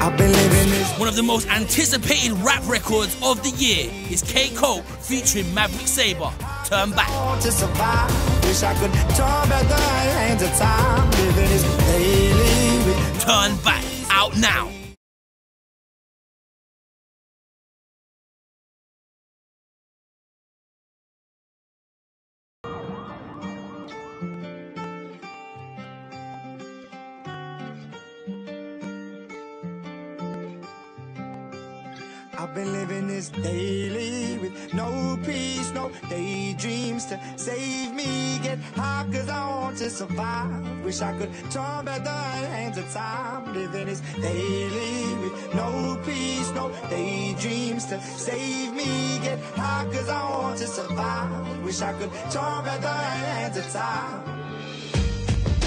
I've been living this. One of the most anticipated rap records of the year is K Coke featuring Maverick Sabre, Turn Back. To survive, wish I could turn back the hands of time. Living this daily with Turn Back, out now. I've been living this daily with no peace, no daydreams to save me. Get high cause I want to survive. Wish I could turn back the hands of time. Living this daily with no peace, no daydreams to save me. Get high cause I want to survive. Wish I could turn back the hands of time.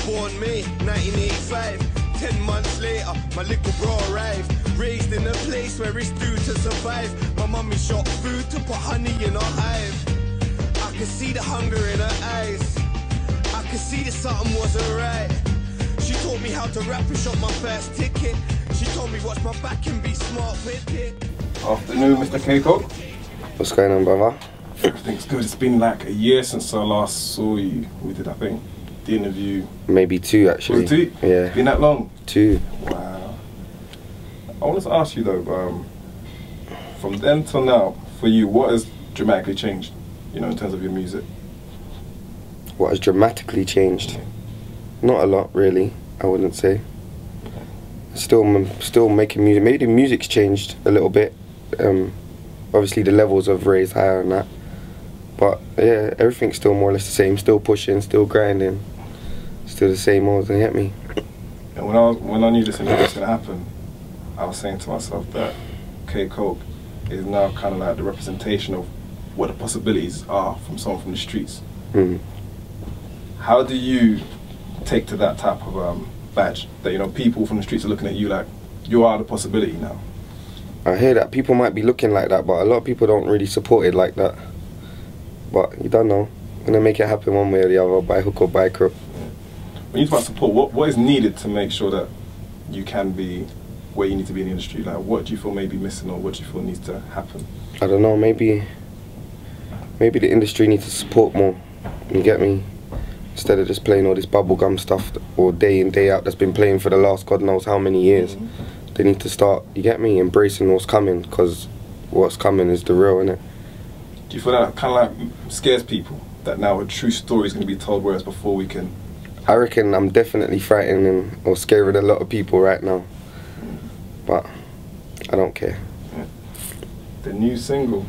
Born May 1985. 10 months later, my little bro arrived. Raised in a place where it's due to survive. My mummy shot food to put honey in her hive. I could see the hunger in her eyes. I could see that something wasn't right. She taught me how to rap and shot my first ticket. She told me watch my back and be smart with it. Afternoon, Mr. K Coke. What's going on, brother? Everything's good. It's been like a year since I last saw you. We did, I think, the interview. Maybe 2 actually. Was it 2? Yeah. Been that long? 2. Wow. I wanted to ask you though, from then till now, for you, what has dramatically changed, you know, in terms of your music? What has dramatically changed? Not a lot, really, I wouldn't say. Still making music. Maybe the music's changed a little bit. Obviously the levels have raised higher and that. But yeah, everything's still more or less the same. Still pushing, still grinding. Still the same old, you get me? And when I knew this interview was going to happen, I was saying to myself that K Coke is now kind of like the representation of what the possibilities are from someone from the streets. How do you take to that type of badge that, you know, people from the streets are looking at you like you are the possibility now? I hear that people might be looking like that, but a lot of people don't really support it like that. But you don't know. I'm gonna make it happen one way or the other, by hook or by crook. When you talk about support, what is needed to make sure that you can be where you need to be in the industry? Like, what do you feel may be missing, or what do you feel needs to happen? I don't know, maybe the industry needs to support more, you get me? Instead of just playing all this bubblegum stuff or day in, day out that's been playing for the last God knows how many years. They need to start, you get me, embracing what's coming, because what's coming is the real, innit? Do you feel that kind of like scares people, that now a true story is going to be told, whereas before we can... I reckon I'm definitely frightening or scaring a lot of people right now. But I don't care. Yeah. The new single,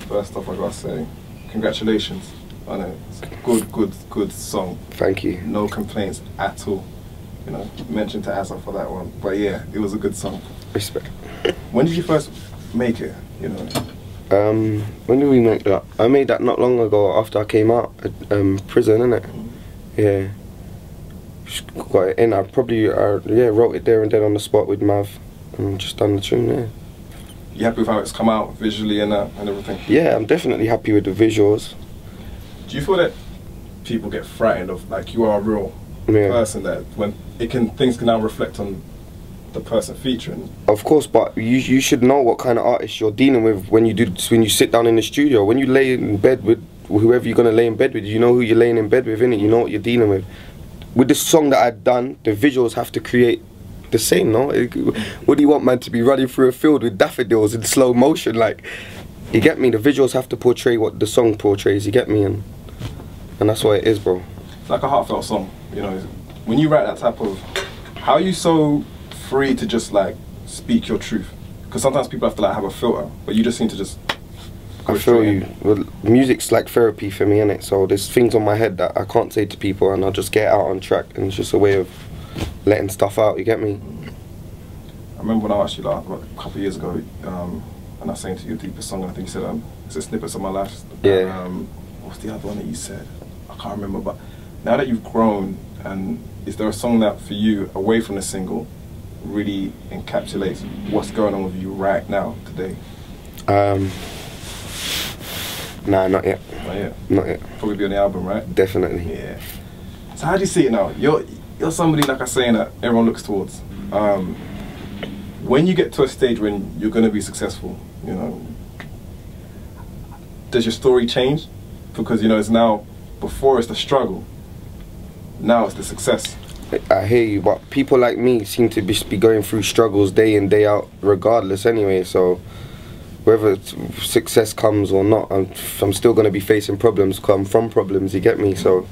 first off I gotta say, congratulations on it. It's a good song. Thank you. No complaints at all. You know, mention to Asa for that one. But yeah, it was a good song. Respect. When did you first make it, you know? When did we make that? I made that not long ago after I came out of prison, innit? Yeah. Just got it in. I probably wrote it there and then on the spot with Mav and just done the tune, yeah. You happy with how it's come out visually and everything? Yeah, I'm definitely happy with the visuals. Do you feel that people get frightened of, like, you are a real person, that when things can now reflect on the person featuring? Of course, but you should know what kind of artist you're dealing with when you sit down in the studio. When you lay in bed with whoever you're gonna lay in bed with, you know who you're laying in bed with, innit? You know what you're dealing with. With the song that I'd done, the visuals have to create the same, no? What do you want, man, to be running through a field with daffodils in slow motion? Like, you get me? The visuals have to portray what the song portrays, you get me? And that's what it is, bro. It's like a heartfelt song, you know. When you write that type of... How are you so free to just, like, speak your truth? Because sometimes people have to, like, have a filter, but you just seem to just... I feel you. Well, music's like therapy for me, innit? So there's things on my head that I can't say to people, and I'll just get out on track, and it's just a way of letting stuff out, you get me? I remember when I asked you, like, a couple of years ago, and I was saying to you your deepest song, and I think you said, it's a Snippets of My Life. Yeah. What's the other one that you said? I can't remember, but now that you've grown, and is there a song that for you, away from the single, really encapsulates what's going on with you right now, today? Nah, not yet. Not yet? Not yet. Probably be on the album, right? Definitely. Yeah. So how do you see it now? You're somebody, like I was saying, that everyone looks towards. When you get to a stage when you're going to be successful, you know, does your story change? Because, you know, it's now, before it's the struggle, now it's the success. I hear you, but people like me seem to just be going through struggles day in, day out, regardless anyway, so whether success comes or not, I'm still going to be facing problems, come from problems, you get me? So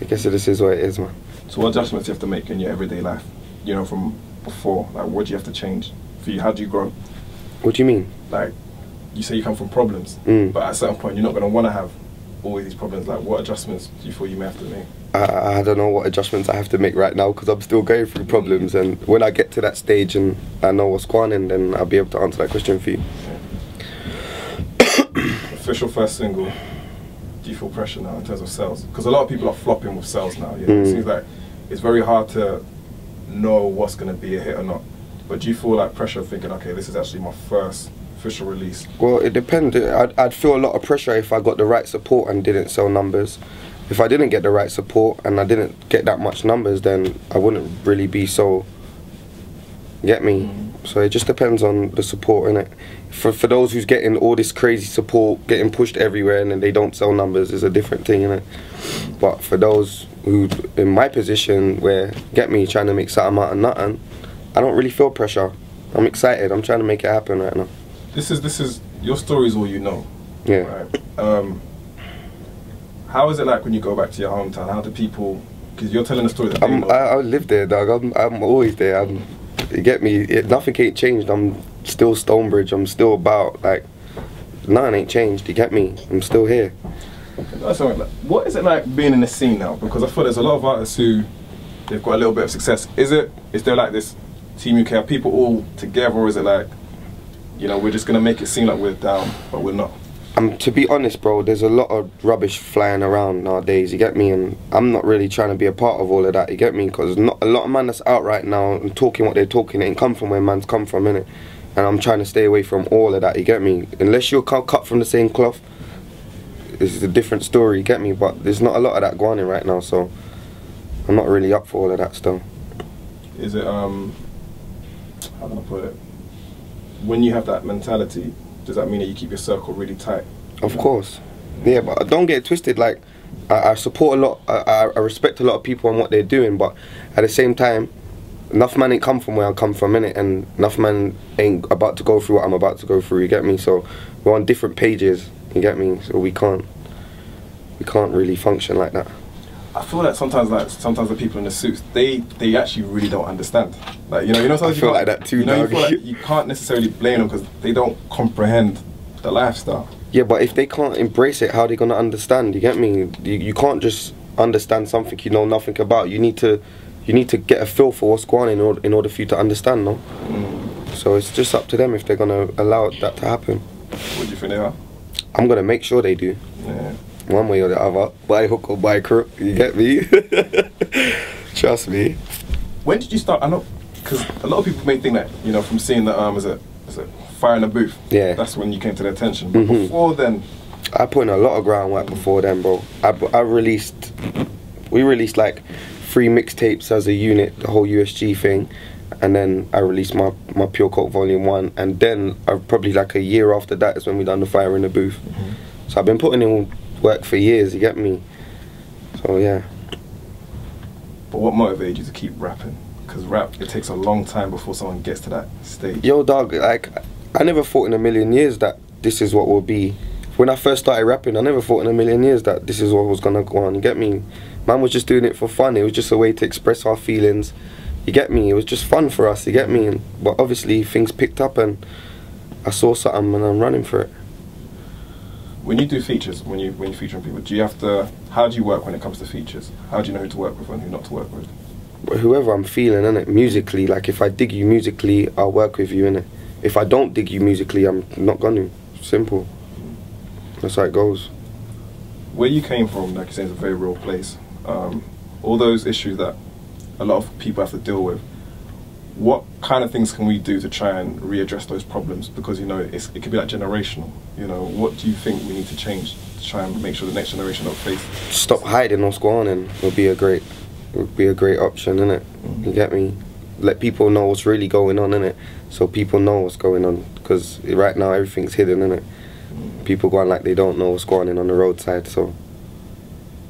I guess this is what it is, man. So what adjustments do you have to make in your everyday life, you know, from before? Like, what do you have to change for you? How do you grow? What do you mean? Like, you say you come from problems, but at a certain point you're not going to want to have all these problems. Like, what adjustments do you feel you may have to make? I don't know what adjustments I have to make right now because I'm still going through problems, and when I get to that stage and I know what's going on, then I'll be able to answer that question for you. Official first single, do you feel pressure now in terms of sales? Because a lot of people are flopping with sales now. You know? It seems like it's very hard to know what's going to be a hit or not. But do you feel like pressure thinking, okay, this is actually my first official release? Well, it depends. I'd feel a lot of pressure if I got the right support and didn't sell numbers. If I didn't get the right support and I didn't get that much numbers, then I wouldn't really be so, get me? So it just depends on the support, innit? For those who's getting all this crazy support, getting pushed everywhere, and then they don't sell numbers, is a different thing, innit? But for those who, in my position, where, get me, trying to make something out of nothing, I don't really feel pressure. I'm excited. I'm trying to make it happen right now. This is your story is all you know. Yeah. Right? How is it like when you go back to your hometown? How do people? Because you're telling a story that they know. I live there, dog. I'm always there. You get me? Nothing ain't changed. I'm still Stonebridge. I'm still about, like, nothing ain't changed. You get me? I'm still here. What is it like being in the scene now? Because I feel there's a lot of artists who they've got a little bit of success. Is there like this Team UK? Are people all together, or is it like, you know, we're just gonna make it seem like we're down, but we're not? To be honest, bro, there's a lot of rubbish flying around nowadays, you get me? And I'm not really trying to be a part of all of that, you get me? Because not a lot of man that's out right now and talking what they're talking, it ain't come from where man's come from, innit? And I'm trying to stay away from all of that, you get me? Unless you're cut from the same cloth, it's a different story, you get me? But there's not a lot of that going on right now, so I'm not really up for all of that stuff. Is it, how can I put it? When you have that mentality, does that mean that you keep your circle really tight? Of course. Yeah, but don't get it twisted. Like, I support a lot, I respect a lot of people and what they're doing, but at the same time, enough man ain't come from where I come from, innit? And enough man ain't about to go through what I'm about to go through, you get me? So we're on different pages, you get me? So we can't really function like that. I feel like sometimes the people in the suits, they actually really don't understand. Like, you know, sometimes I feel like that too. You know, you feel like you can't necessarily blame them because they don't comprehend the lifestyle. Yeah, but if they can't embrace it, how are they gonna understand? You get me? You can't just understand something you know nothing about. You need to get a feel for what's going on in order for you to understand, no? So it's just up to them if they're gonna allow that to happen. What do you think they are? I'm gonna make sure they do. Yeah. One way or the other, by hook or by crook, you get me? Trust me. When did you start? I know, because a lot of people may think that, you know, from seeing the as a Fire in the Booth, yeah, that's when you came to their attention. But before then, I put in a lot of groundwork before then, bro. We released like 3 mixtapes as a unit, the whole USG thing, and then I released my Pure Coke Volume 1, and then probably like a year after that is when we done the Fire in the Booth. So I've been putting in work for years, you get me? So yeah. But what motivated you to keep rapping? Because rap, it takes a long time before someone gets to that stage. Yo, dog, like, I never thought in a million years that this is what will be. When I first started rapping, I never thought in a million years that this is what was gonna go on, you get me? Man was just doing it for fun, it was just a way to express our feelings, you get me? It was just fun for us, you get me? But obviously things picked up and I saw something and I'm running for it. When you do features, when you're featuring people, do you have to, how do you work when it comes to features? How do you know who to work with and who not to work with? Whoever I'm feeling, innit, musically, like if I dig you musically, I'll work with you, innit. If I don't dig you musically, I'm not gonna. Simple. That's how it goes. Where you came from, like you say, is a very real place. All those issues that a lot of people have to deal with, what kind of things can we do to try and readdress those problems? Because, you know, it could be like generational. You know, what do you think we need to change to try and make sure the next generation don't face it? Stop hiding what's going on. It'll be a great option, innit? You get me? let people know what's really going on, innit? So people know what's going on, because right now everything's hidden, innit? People going like they don't know what's going on the roadside. So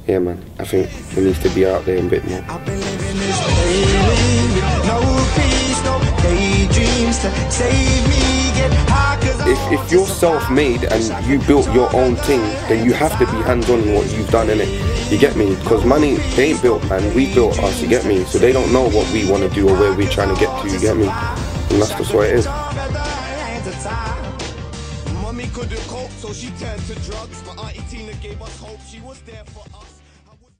yeah, man, I think it needs to be out there a bit more. I've been living this daily with no peace, no daydreams to save me. Get high 'cause I If you're self-made and you built your own thing, then you have to be hands-on in what you've done, innit? You get me? Because money, they ain't built, man. We built us, you get me? So they don't know what we want to do or where we're trying to get to, you get me? And that's just what it is. Mummy couldn't cope, so she turned to drugs. My auntie Tina gave us hope, she was there for us.